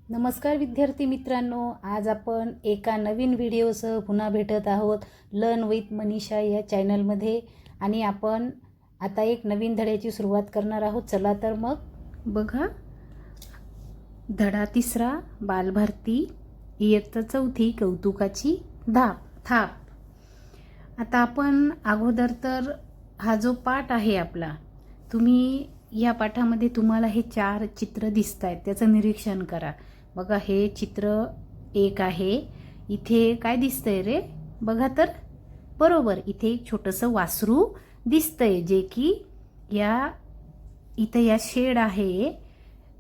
नमस्कार विद्यार्थी मित्रांनो, आज आपण एका नवीन व्हिडिओसह पुन्हा भेटत आहोत लर्न विथ मनीषा या चॅनलमध्ये. आणि आपण आता एक नवीन धड्याची सुरुवात करणार आहोत. चला तर मग बघा, धडा 3 बालभारती इयत्ता 4 कौतुकाची थाप. आता आपण अगोदर तर हा जो पाठ आहे आपला, तुम्ही या पाठामध्ये तुम्हाला हे 4 चित्र दिसत आहेत, त्याचं निरीक्षण करा. बघा, हे चित्र 1 आहे. इथे काय दिसतंय रे? बघा तर, बरोबर, इथे एक छोटंसं वासरू दिसतंय, जे की इथं या शेड आहे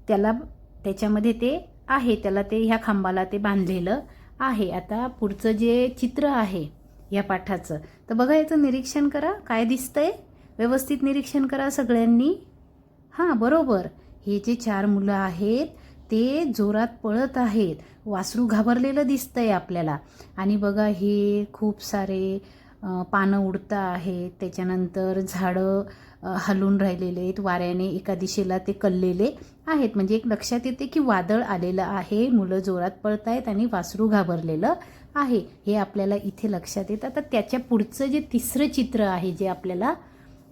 त्याच्यामध्ये ते आहे, त्याला ते ह्या खांबाला ते बांधलेलं आहे. आता पुढचं जे चित्र आहे या पाठाचं, तर बघा, याचं निरीक्षण करा. काय दिसतंय? व्यवस्थित निरीक्षण करा सगळ्यांनी. हां, बरोबर, हे जे 4 मुलं आहेत ते जोरात पळत आहेत. वासरू घाबरलेलं दिसतंय आपल्याला. आणि बघा, हे खूप सारे पानं उडता आहेत, त्याच्यानंतर झाडं हलून राहिलेले आहेत वाऱ्याने, एका दिशेला ते कललेले आहेत. म्हणजे एक लक्षात येते की वादळ आलेलं आहे, मुलं जोरात पळत आहेत आणि वासरू घाबरलेलं आहे, हे आपल्याला इथे लक्षात येतं. तर त्याच्या पुढचं जे 3रं चित्र आहे जे आपल्याला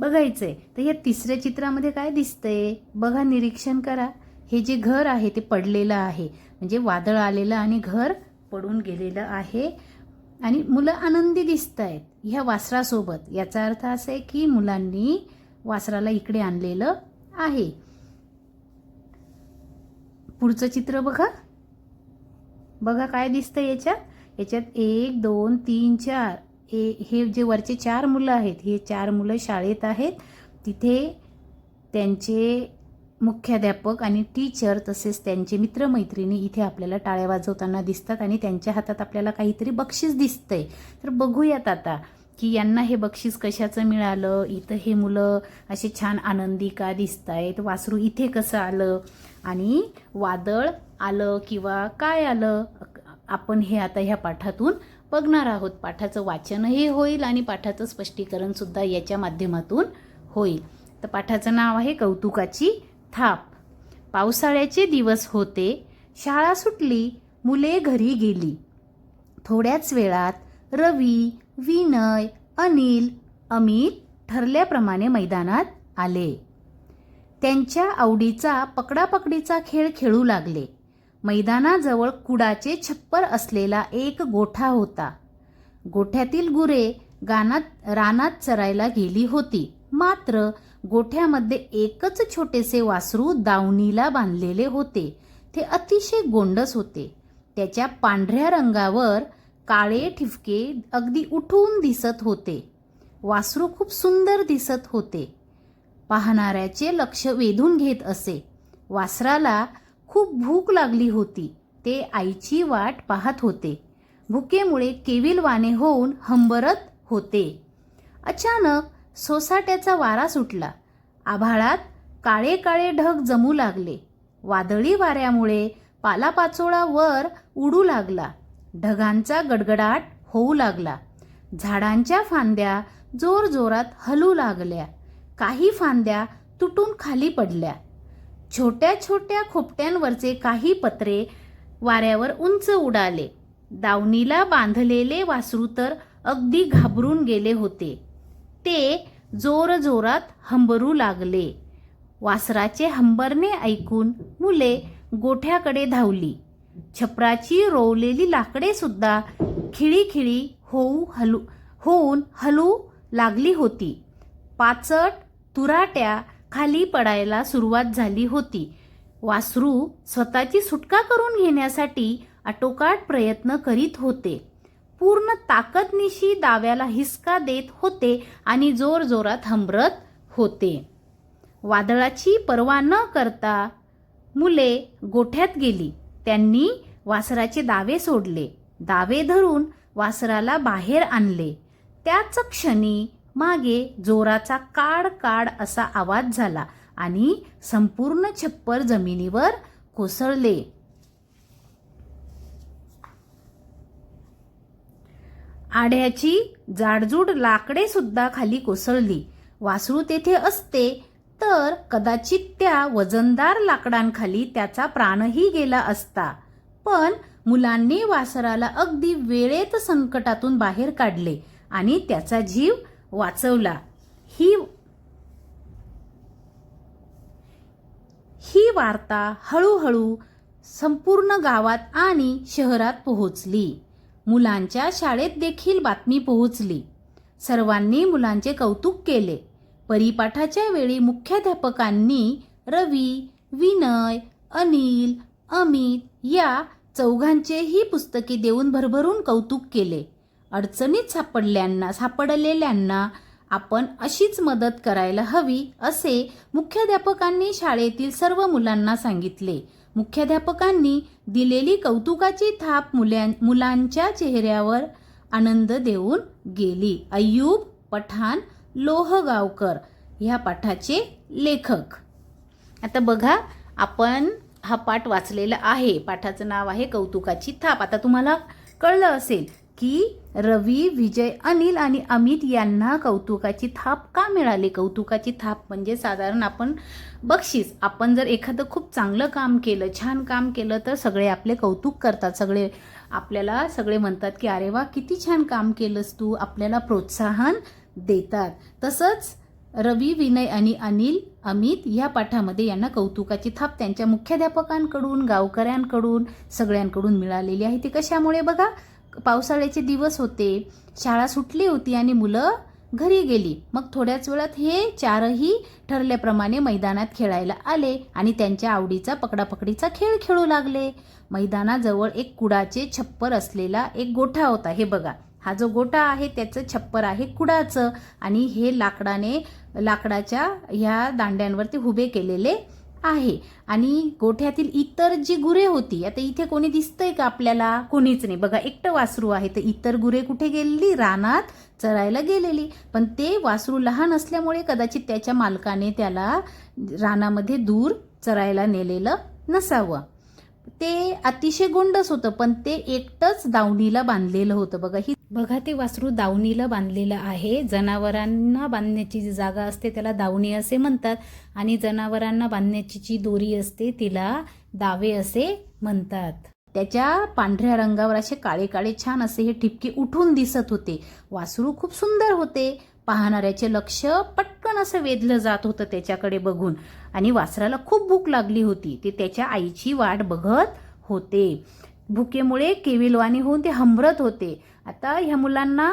बघायचंय, तर या 3ऱ्या चित्रामध्ये काय दिसतंय? बघा, निरीक्षण करा. हे जे घर आहे ते पडलेलं आहे, म्हणजे वादळ आलेलं आणि घर पडून गेलेलं आहे. आणि मुलं आनंदी दिसत आहेत ह्या वासरासोबत. याचा अर्थ असा आहे की मुलांनी वासराला इकडे आणलेलं आहे. पुढचं चित्र बघा. बघा काय दिसतंय याच्यात 1 2 3 4. हे जे वरचे 4 मुलं आहेत, हे 4 मुलं शाळेत आहेत. तिथे त्यांचे मुख्याध्यापक आणि टीचर तसेच त्यांचे मित्रमैत्रिणी इथे आपल्याला टाळ्या वाजवताना दिसतात आणि त्यांच्या हातात आपल्याला काहीतरी बक्षीस दिसतंय. तर बघूयात आता की यांना हे बक्षीस कशाचं मिळालं. इथं हे मुलं असे छान आनंदी का दिसत आहेत? वासरू इथे कसं आलं आणि वादळ आलं किंवा काय आलं, आपण हे आता ह्या पाठातून बघणार आहोत. पाठाचं वाचनही होईल आणि पाठाचं स्पष्टीकरण सुद्धा याच्या माध्यमातून होईल. तर पाठाचं नाव आहे कौतुकाची थाप. पावसाळ्याचे दिवस होते. शाळा सुटली, मुले घरी गेली. थोड्याच वेळात रवी, विनय, अनिल, अमित ठरल्याप्रमाणे मैदानात आले. त्यांच्या आवडीचा पकडापकडीचा खेळ खेळू लागले. मैदानाजवळ कुडाचे छप्पर असलेला एक गोठा होता. गोठ्यातील गुरे रानात चरायला गेली होती. मात्र गोठ्यामध्ये एकच छोटेसे वासरू दावणीला बांधलेले होते. ते अतिशय गोंडस होते. त्याच्या पांढऱ्या रंगावर काळे ठिपके अगदी उठून दिसत होते. वासरू खूप सुंदर दिसत होते. पाहणाऱ्याचे लक्ष वेधून घेत असे. वासराला खूप भूक लागली होती. ते आईची वाट पाहत होते. भुकेमुळे केविलवाणे होऊन हंबरत होते. अचानक सोसाट्याचा वारा सुटला. आभाळात काळे काळे ढग जमू लागले. वादळी वाऱ्यामुळे पालापाचोळा वर उडू लागला. ढगांचा गडगडाट होऊ लागला. झाडांच्या फांद्या जोरजोरात हलू लागल्या. काही फांद्या तुटून खाली पडल्या. छोट्या छोट्या खोपट्यांवरचे काही पत्रे वाऱ्यावर उंच उडाले. दावणीला बांधलेले वासरू तर अगदी घाबरून गेले होते. ते जोरजोरात हंबरू लागले. वासराचे हंबरणे ऐकून मुले गोठ्याकडे धावली. छपराची रोवलेली लाकडे सुद्धा खिळीखिळी होऊन हलू लागली होती. पाचट तुराट्या खाली पडायला सुरुवात झाली होती. वासरू स्वतःची सुटका करून घेण्यासाठी आटोकाट प्रयत्न करीत होते. पूर्ण ताकदनिशी दाव्याला हिसका देत होते आणि जोरजोरात हंबरत होते. वादळाची पर्वा न करता मुले गोठ्यात गेली. त्यांनी वासराचे दावे सोडले. दावे धरून वासराला बाहेर आणले. त्याच क्षणी मागे जोराचा काड काड असा आवाज झाला आणि संपूर्ण छप्पर जमिनीवर कोसळले. आड्याची जाडजूड लाकडे सुद्धा खाली कोसळली. वासरू तेथे असते तर कदाचित त्या वजनदार लाकडांखाली त्याचा प्राणही गेला असता. पण मुलांनी वासराला अगदी वेळेत संकटातून बाहेर काढले आणि त्याचा जीव वाचवला. ही वार्ता हळूहळू संपूर्ण गावात आणि शहरात पोहोचली. मुलांच्या शाळेत देखील बातमी पोहोचली. सर्वांनी मुलांचे कौतुक केले. परिपाठाच्या वेळी मुख्याध्यापकांनी रवी, विनय, अनिल, अमित या चौघांचेही पुस्तके देऊन भरभरून कौतुक केले. अडचणीत सापडलेल्यांना आपण अशीच मदत करायला हवी असे मुख्याध्यापकांनी शाळेतील सर्व मुलांना सांगितले. मुख्याध्यापकांनी दिलेली कौतुकाची थाप मुलांच्या चेहऱ्यावर आनंद देऊन गेली. अय्यूब पठाण लोहगावकर ह्या पाठाचे लेखक. आता बघा, आपण हा पाठ वाचलेला आहे. पाठाचं नाव आहे कौतुकाची थाप. आता तुम्हाला कळलं असेल की रवी, विजय, अनिल आणि अमित यांना कौतुकाची थाप का मिळाली. कौतुकाची थाप म्हणजे साधारण आपण बक्षीस. आपण जर एखादं खूप चांगलं काम केलं, छान काम केलं तर सगळे आपले कौतुक करतात. सगळे म्हणतात की अरे वा, किती छान काम केलंस तू, आपल्याला प्रोत्साहन देतात. तसंच रवी, विनय आणि अमित या पाठामध्ये यांना कौतुकाची थाप त्यांच्या मुख्याध्यापकांकडून, गावकऱ्यांकडून, सगळ्यांकडून मिळालेली आहे. ती कशामुळे बघा, पावसाळ्याचे दिवस होते, शाळा सुटली होती आणि मुलं घरी गेली. मग थोड्याच वेळात हे चारही ठरल्याप्रमाणे मैदानात खेळायला आले आणि त्यांच्या आवडीचा पकडापकडीचा खेळ खेळू लागले. मैदानाजवळ एक कुडाचे छप्पर असलेला एक गोठा होता. हे बघा, हा जो गोठा आहे त्याचं छप्पर आहे कुडाचं आणि हे लाकडाच्या ह्या दांड्यांवरती उभे केलेले आहे. आणि गोठ्यातील इतर जी गुरे होती, आता इथे कोणी दिसतंय का आपल्याला? कोणीच नाही. बघा, एकटं वासरू आहे. तर इतर गुरे कुठे गेलेली? रानात चरायला गेलेली. पण ते वासरू लहान असल्यामुळे कदाचित त्याच्या मालकाने त्याला रानामध्ये दूर चरायला नेलेलं नसावं. ते अतिशय गोंडस होतं, पण ते एकटंच दावणीला बांधलेलं होतं. बघा ते वासरू दावणीला बांधलेलं आहे. जनावरांना बांधण्याची जी जागा असते त्याला दावणी असे म्हणतात आणि जनावरांना बांधण्याची जी दोरी असते तिला दावे असे म्हणतात. त्याच्या पांढऱ्या रंगावर असे काळे काळे छान असे हे ठिपके उठून दिसत होते. वासरू खूप सुंदर होते. पाहणाऱ्याचे लक्ष पटकन असं वेधलं जात होतं त्याच्याकडे बघून. आणि वासराला खूप भूक लागली होती. ते त्याच्या आईची वाट बघत होते. भुकेमुळे केविलवाणी होऊन ते हंबरत होते. आता ह्या मुलांना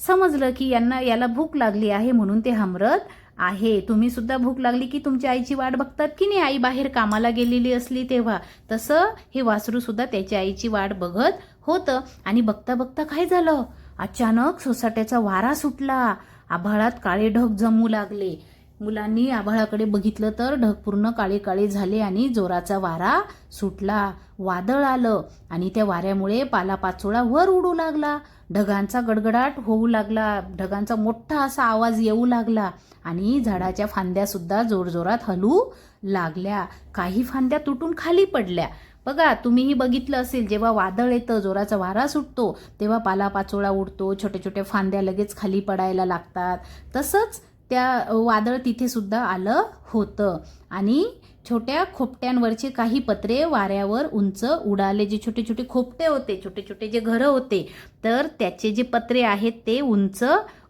समजलं की याला भूक लागली आहे म्हणून ते हंबरत आहे. तुम्ही सुद्धा भूक लागली की तुमच्या आईची वाट बघतात की नाही? आई बाहेर कामाला गेलेली असली तेव्हा. तसं हे वासरू सुद्धा त्याच्या आईची वाट बघत होतं. आणि बघता बघता काय झालं, अचानक सोसाट्याचा वारा सुटला. आभाळात काळे ढग जमू लागले. मुलांनी आभाळाकडे बघितलं तर ढग पूर्ण काळे काळे झाले आणि जोराचा वारा सुटला. वादळ आलं आणि त्या वाऱ्यामुळे पालापाचोळा वर उडू लागला. ढगांचा गडगडाट होऊ लागला. ढगांचा मोठा असा आवाज येऊ लागला आणि झाडाच्या फांद्या सुद्धा जोरजोरात हलू लागल्या. काही फांद्या तुटून खाली पडल्या. बघा, तुम्हीही बघितलं असेल, जेव्हा वादळ येतं, जोराचा वारा सुटतो, तेव्हा पालापाचोळा उडतो, छोट्या छोट्या फांद्या लगेच खाली पडायला लागतात. तसंच त्या वादळ तिथे सुद्धा आलं होतं आणि छोट्या खोपट्यांवरचे काही पत्रे वाऱ्यावर उंच उडाले. जे छोटे छोटे खोपटे होते, छोटे छोटे जे घरं होते, तर त्याचे जे पत्रे आहेत ते उंच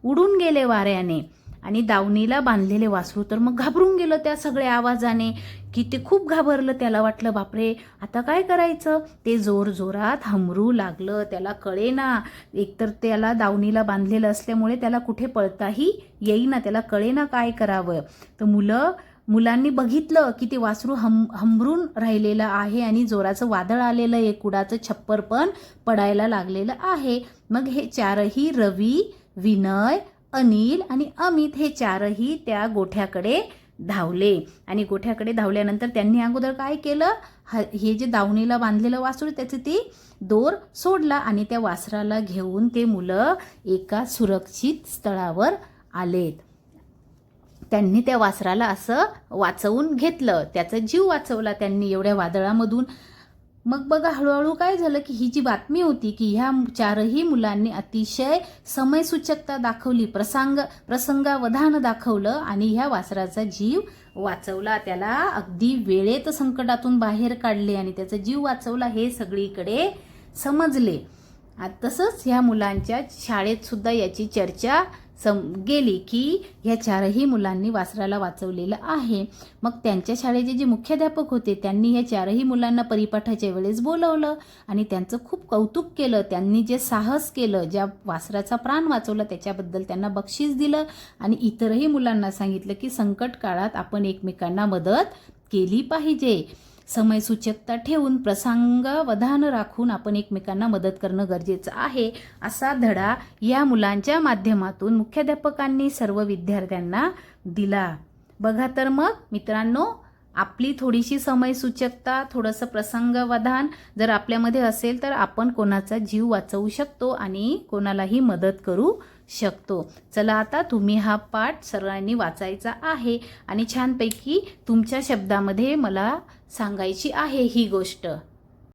उडून गेले वाऱ्याने. आणि दावणीला बांधलेले वासरू तर मग घाबरून गेलं त्या सगळ्या आवाजाने, की ते खूप घाबरलं. त्याला वाटलं बापरे, आता काय करायचं? ते जोरजोरात हंबरू लागलं. त्याला कळेना, एकतर त्याला दावणीला बांधलेलं असल्यामुळे त्याला कुठे पळताही येईना, त्याला कळेना काय करावं. तर मुलांनी बघितलं की ते वासरू हंबरून राहिलेलं आहे आणि जोराचं वादळ आलेलं आहे. कुडाचं छप्पर पण पडायला लागलेलं आहे. मग हे चारही, रवी, विनय, अनिल आणि अमित, हे चारही त्या गोठ्याकडे धावले. आणि गोठ्याकडे धावल्यानंतर त्यांनी अगोदर काय केलं, हे जे दावणीला बांधलेलं वासरू त्याचे ते दोर सोडला आणि त्या वासराला घेऊन ते मुलं एका सुरक्षित स्थळावर आलेत. त्यांनी त्या वासराला असं वाचवून घेतलं, त्याचा जीव वाचवला त्यांनी एवढ्या वादळामधून. मग बघा हळूहळू काय झालं की ही जी बातमी होती की ह्या चारही मुलांनी अतिशय समयसूचकता दाखवली, प्रसंगावधान दाखवलं आणि ह्या वासराचा जीव वाचवला, त्याला अगदी वेळेत संकटातून बाहेर काढले आणि त्याचा जीव वाचवला हे सगळीकडे समजले. तसंच ह्या मुलांच्या शाळेत सुद्धा याची चर्चा गेली की ह्या चारही मुलांनी वासराला वाचवलेलं आहे. मग त्यांच्या शाळेचे जे मुख्याध्यापक होते त्यांनी ह्या चारही मुलांना परिपाठाच्या वेळेस बोलवलं आणि त्यांचं खूप कौतुक केलं. त्यांनी जे साहस केलं, ज्या वासराचा प्राण वाचवला त्याच्याबद्दल त्यांना बक्षीस दिलं आणि इतरही मुलांना सांगितलं की संकट काळात आपण एकमेकांना मदत केली पाहिजे. समयसूचकता ठेवून, प्रसंगावधान राखून आपण एकमेकांना मदत करणं गरजेचं आहे, असा धडा या मुलांच्या माध्यमातून मुख्याध्यापकांनी सर्व विद्यार्थ्यांना दिला. बघा तर मग मित्रांनो, आपली थोडीशी समयसूचकता, थोडंसं प्रसंगावधान जर आपल्यामध्ये असेल तर आपण कोणाचा जीव वाचवू शकतो आणि कोणालाही मदत करू शकतो. चला आता तुम्ही हा पाठ सर्वांनी वाचायचा आहे आणि छानपैकी तुमच्या शब्दामध्ये मला सांगायची आहे ही गोष्ट.